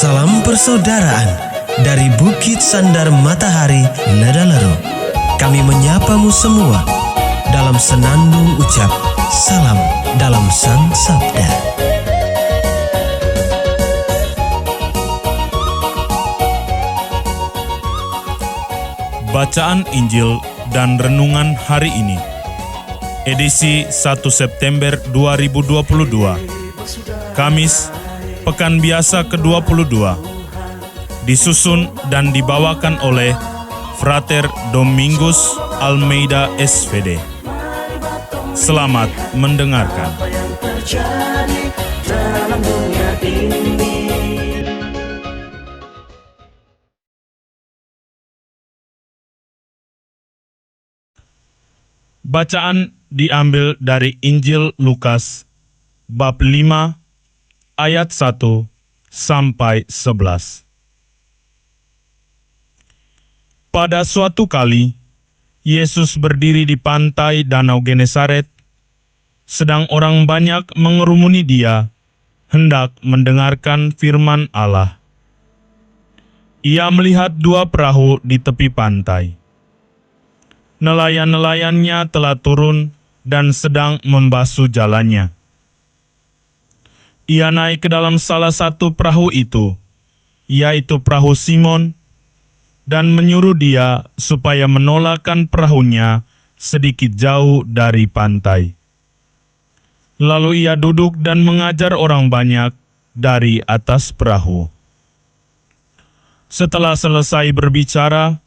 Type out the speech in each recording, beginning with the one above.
Salam persaudaraan dari Bukit Sandar Matahari Ledalero. Kami menyapamu semua dalam senandung ucap salam dalam Sang Sabda. Bacaan Injil dan Renungan hari ini, edisi 1 September 2022, Kamis, Pekan Biasa ke-22, disusun dan dibawakan oleh Frater Domingus Almeida SVD. Selamat mendengarkan. Apa yang terjadi dalam dunia ini? Bacaan diambil dari Injil Lukas, bab 5, ayat 1 sampai 11. Pada suatu kali, Yesus berdiri di pantai Danau Genesaret, sedang orang banyak mengerumuni Dia, hendak mendengarkan firman Allah. Ia melihat dua perahu di tepi pantai. Nelayan-nelayannya telah turun dan sedang membasuh jalannya. Ia naik ke dalam salah satu perahu itu, yaitu perahu Simon, dan menyuruh dia supaya menolakkan perahunya sedikit jauh dari pantai. Lalu ia duduk dan mengajar orang banyak dari atas perahu. Setelah selesai berbicara,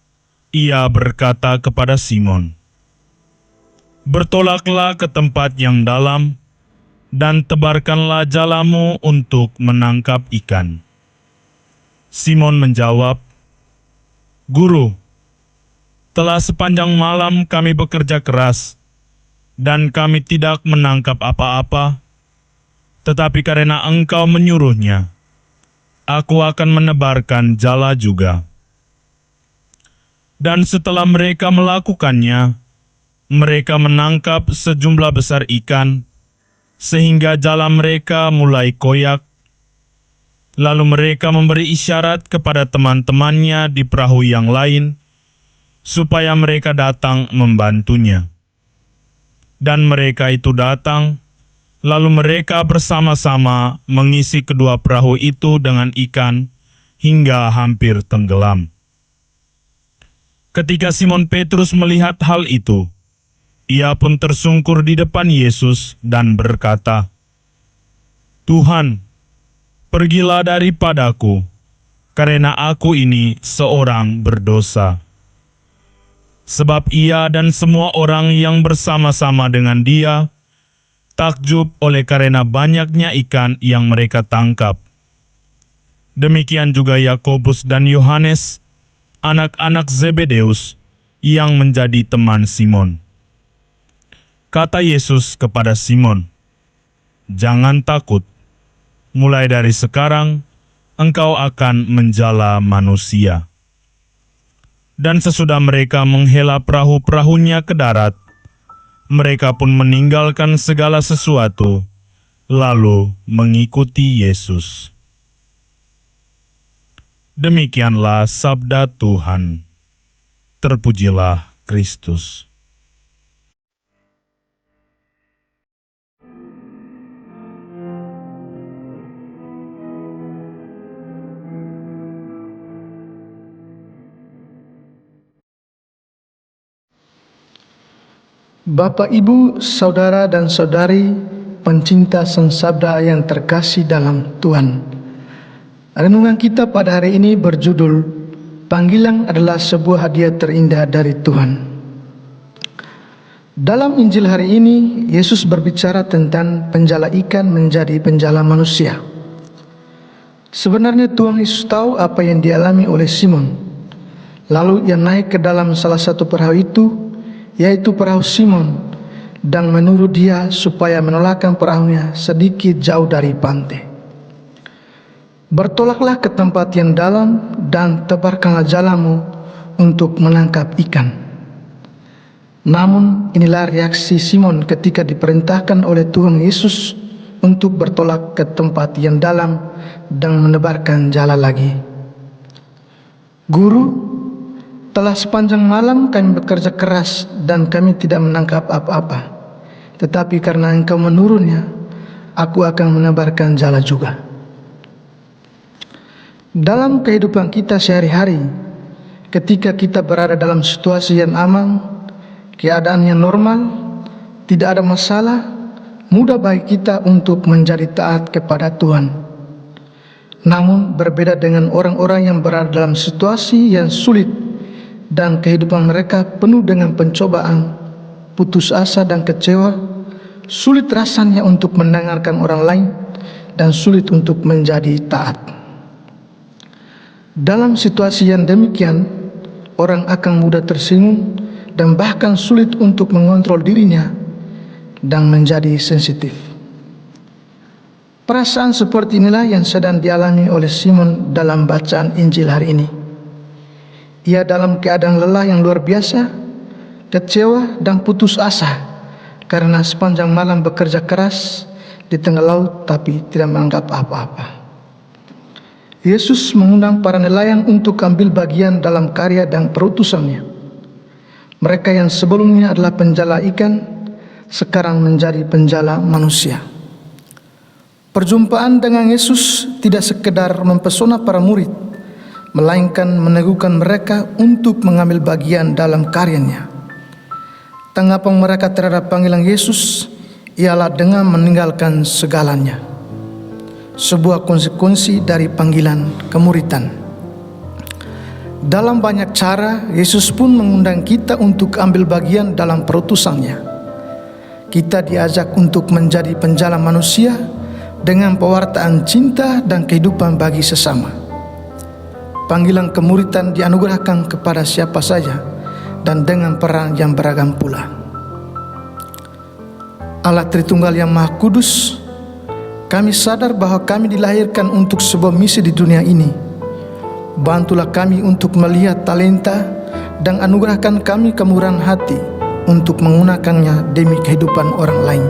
ia berkata kepada Simon, "Bertolaklah ke tempat yang dalam, dan tebarkanlah jalamu untuk menangkap ikan." Simon menjawab, "Guru, telah sepanjang malam kami bekerja keras, dan kami tidak menangkap apa-apa, tetapi karena Engkau menyuruhnya, aku akan menebarkan jala juga." Dan setelah mereka melakukannya, mereka menangkap sejumlah besar ikan, sehingga jala mereka mulai koyak. Lalu mereka memberi isyarat kepada teman-temannya di perahu yang lain, supaya mereka datang membantunya. Dan mereka itu datang, lalu mereka bersama-sama mengisi kedua perahu itu dengan ikan, hingga hampir tenggelam. Ketika Simon Petrus melihat hal itu, ia pun tersungkur di depan Yesus dan berkata, "Tuhan, pergilah daripadaku, karena aku ini seorang berdosa." Sebab ia dan semua orang yang bersama-sama dengan dia takjub oleh karena banyaknya ikan yang mereka tangkap. Demikian juga Yakobus dan Yohanes, anak-anak Zebedeus, yang menjadi teman Simon. Kata Yesus kepada Simon, "Jangan takut, mulai dari sekarang engkau akan menjala manusia." Dan sesudah mereka menghela perahu-perahunya ke darat, mereka pun meninggalkan segala sesuatu, lalu mengikuti Yesus. Demikianlah sabda Tuhan. Terpujilah Kristus. Bapak, Ibu, Saudara dan Saudari, pencinta Sang Sabda yang terkasih dalam Tuhan. Renungan kita pada hari ini berjudul, Panggilan adalah sebuah hadiah terindah dari Tuhan. Dalam Injil hari ini, Yesus berbicara tentang penjala ikan menjadi penjala manusia. Sebenarnya Tuhan Yesus tahu apa yang dialami oleh Simon. Lalu ia naik ke dalam salah satu perahu itu, yaitu perahu Simon, dan menyuruh dia supaya menolakkan perahunya sedikit jauh dari pantai. "Bertolaklah ke tempat yang dalam dan tebarkanlah jalamu untuk menangkap ikan." Namun inilah reaksi Simon ketika diperintahkan oleh Tuhan Yesus untuk bertolak ke tempat yang dalam dan menebarkan jala lagi. Guru, telah sepanjang malam kami bekerja keras dan kami tidak menangkap apa-apa. Tetapi karena Engkau menurunnya, aku akan menebarkan jala juga. Dalam kehidupan kita sehari-hari, ketika kita berada dalam situasi yang aman, keadaan yang normal, tidak ada masalah, mudah bagi kita untuk menjadi taat kepada Tuhan. Namun berbeda dengan orang-orang yang berada dalam situasi yang sulit dan kehidupan mereka penuh dengan pencobaan, putus asa dan kecewa, sulit rasanya untuk mendengarkan orang lain dan sulit untuk menjadi taat. Dalam situasi yang demikian, orang akan mudah tersinggung dan bahkan sulit untuk mengontrol dirinya dan menjadi sensitif. Perasaan seperti inilah yang sedang dialami oleh Simon dalam bacaan Injil hari ini. Ia dalam keadaan lelah yang luar biasa, kecewa dan putus asa karena sepanjang malam bekerja keras di tengah laut tapi tidak menganggap apa-apa. Yesus mengundang para nelayan untuk ambil bagian dalam karya dan perutusannya. Mereka yang sebelumnya adalah penjala ikan, sekarang menjadi penjala manusia. Perjumpaan dengan Yesus tidak sekedar mempesona para murid, melainkan meneguhkan mereka untuk mengambil bagian dalam karyanya. Tanggapan mereka terhadap panggilan Yesus ialah dengan meninggalkan segalanya. Sebuah konsekuensi dari panggilan kemuridan. Dalam banyak cara, Yesus pun mengundang kita untuk ambil bagian dalam perutusannya. Kita diajak untuk menjadi penjala manusia dengan pewartaan cinta dan kehidupan bagi sesama. Panggilan kemuridan dianugerahkan kepada siapa saja dan dengan peran yang beragam pula. Allah Tritunggal yang Maha Kudus, kami sadar bahwa kami dilahirkan untuk sebuah misi di dunia ini. Bantulah kami untuk melihat talenta dan anugerahkan kami kemurahan hati untuk menggunakannya demi kehidupan orang lain.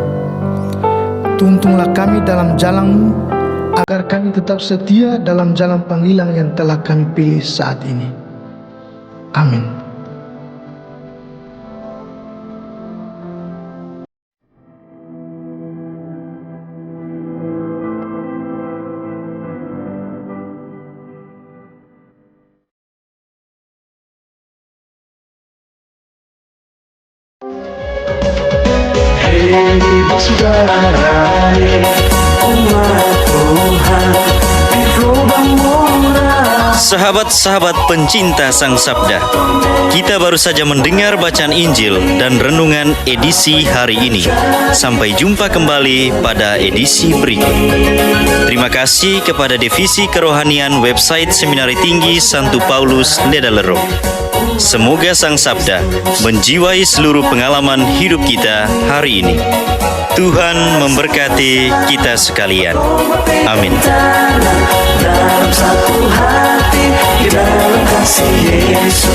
Tuntunlah kami dalam jalan-Mu agar kami tetap setia dalam jalan panggilan yang telah kami pilih saat ini. Amin. Ibu saudara, umat Tuhan, di lubang murah. Sahabat-sahabat pencinta Sang Sabda, kita baru saja mendengar bacaan Injil dan renungan edisi hari ini. Sampai jumpa kembali pada edisi berikut. Terima kasih kepada Divisi Kerohanian website Seminari Tinggi Santo Paulus Ledalero. Semoga Sang Sabda menjiwai seluruh pengalaman hidup kita hari ini. Tuhan memberkati kita sekalian. Amin. Dalam satu hati, di dalam kasih Yesus.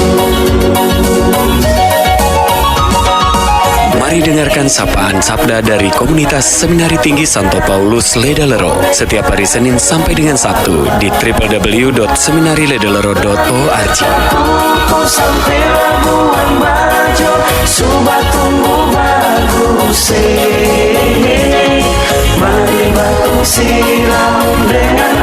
Mari dengarkan sapaan sabda dari komunitas Seminari Tinggi Santo Paulus Ledalero setiap hari Senin sampai dengan Sabtu di www.seminariledalero.org. Kau sampai Labuan Bajo, Subak tumbuh bagus. Mari batu silam dengan